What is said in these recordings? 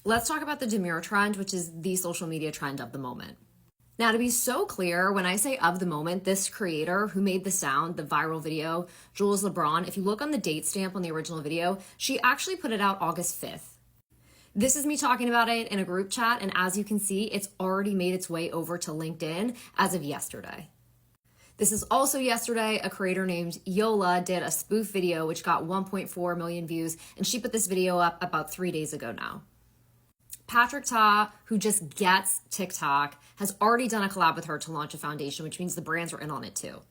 let's talk about the Demure Trend, which is the social media trend of the moment. Now, to be so clear, when I say of the moment, this creator who made the sound, the viral video, Jules LeBron, if you look on the date stamp on the original video, she actually put it out August 5th. This is me talking about it in a group chat, and as you can see, it's already made its way over to LinkedIn as of yesterday. This is also yesterday, a creator named Yola did a spoof video which got 1.4 million views, and she put this video up about 3 days ago now. Patrick Ta, who just gets TikTok, has already done a collab with her to launch a foundation, which means the brands are in on it too.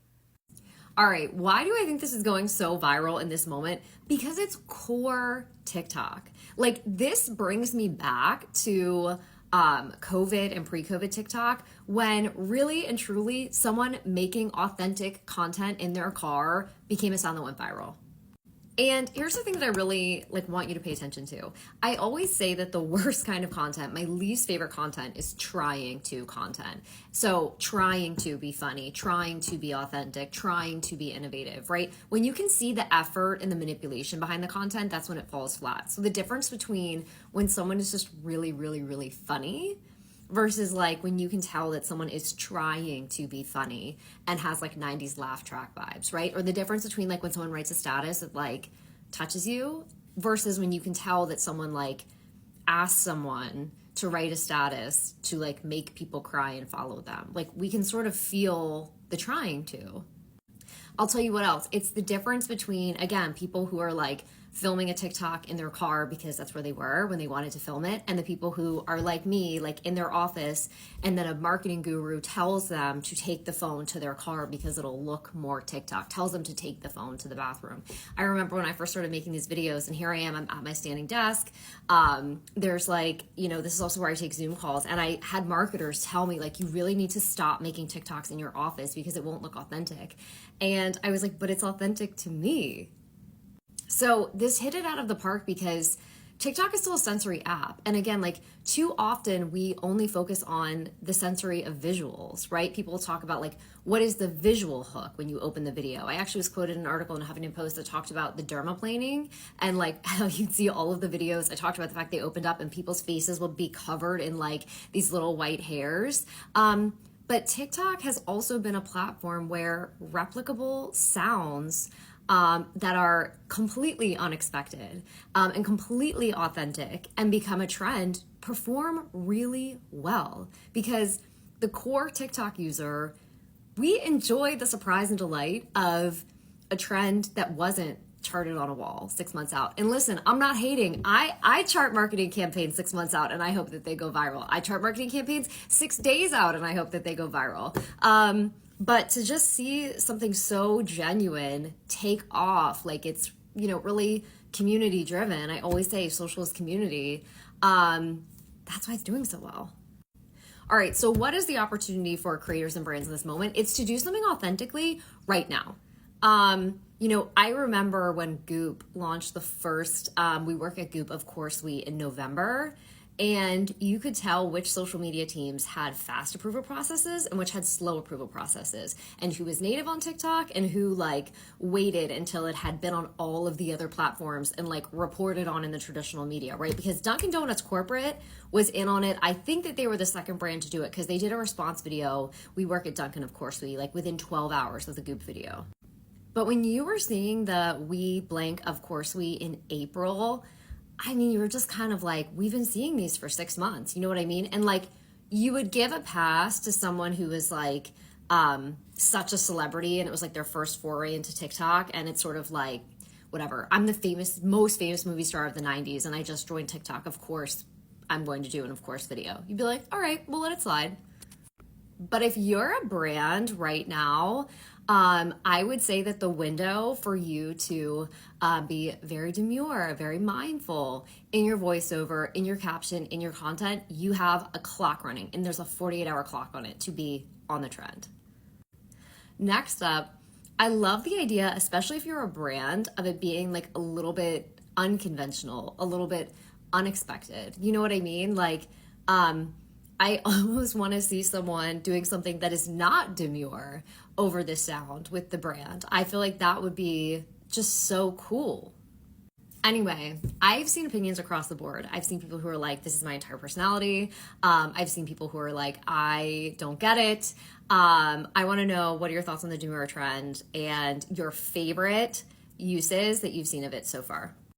All right, why do I think this is going so viral in this moment? Because it's core TikTok. Like, this brings me back to COVID and pre-COVID TikTok, when really and truly someone making authentic content in their car became a sound that went viral. And here's the thing that I really want you to pay attention to. I always say that the worst kind of content, my least favorite content, is trying to content. So trying to be funny, trying to be authentic, trying to be innovative, right? When you can see the effort and the manipulation behind the content, that's when it falls flat. So the difference between when someone is just really, really, really funny versus when you can tell that someone is trying to be funny and has 90s laugh track vibes, right? Or the difference between when someone writes a status that touches you versus when you can tell that someone asks someone to write a status to make people cry and follow them. We can sort of feel the trying to. I'll tell you what else. It's the difference between, again, people who are filming a TikTok in their car because that's where they were when they wanted to film it, and the people who are like me, in their office, and then a marketing guru tells them to take the phone to their car because it'll look more TikTok, tells them to take the phone to the bathroom. I remember when I first started making these videos, and here I am, I'm at my standing desk. There's this is also where I take Zoom calls, and I had marketers tell me you really need to stop making TikToks in your office because it won't look authentic. And I was like, but it's authentic to me. So this hit it out of the park because TikTok is still a sensory app. And again, too often we only focus on the sensory of visuals, right? People talk about what is the visual hook when you open the video. I actually was quoted in an article in a Huffington Post that talked about the dermaplaning and how you'd see all of the videos. I talked about the fact they opened up and people's faces would be covered in these little white hairs. But TikTok has also been a platform where replicable sounds that are completely unexpected and completely authentic and become a trend perform really well, because the core TikTok user, we enjoy the surprise and delight of a trend that wasn't charted on a wall 6 months out. And listen, I'm not hating. I chart marketing campaigns 6 months out and I hope that they go viral. I chart marketing campaigns 6 days out and I hope that they go viral. But to just see something so genuine take off, it's, really community driven. I always say social is community. That's why it's doing so well. All right, so what is the opportunity for creators and brands in this moment? It's to do something authentically right now. I remember when Goop launched the first, we work at Goop, of course, in November, and you could tell which social media teams had fast approval processes and which had slow approval processes, and who was native on TikTok and who waited until it had been on all of the other platforms and reported on in the traditional media, right? Because Dunkin' Donuts corporate was in on it. I think that they were the second brand to do it because they did a response video. We work at Dunkin', of course, within 12 hours of the Goop video. But when you were seeing the we blank, of course, we in April, I mean, you were just kind of we've been seeing these for 6 months. You know what I mean? And you would give a pass to someone who was such a celebrity and it was their first foray into TikTok. And it's sort of whatever. I'm the most famous movie star of the 90s and I just joined TikTok. Of course, I'm going to do an of course video. You'd be like, all right, we'll let it slide. But if you're a brand right now, I would say that the window for you to be very demure, very mindful in your voiceover, in your caption, in your content, you have a clock running and there's a 48-hour clock on it to be on the trend. Next up, I love the idea, especially if you're a brand, of it being a little bit unconventional, a little bit unexpected. You know what I mean? I almost want to see someone doing something that is not demure over the sound with the brand. I feel like that would be just so cool. Anyway, I've seen opinions across the board. I've seen people who are like, this is my entire personality. I've seen people who are like, I don't get it. I want to know, what are your thoughts on the Demure trend and your favorite uses that you've seen of it so far?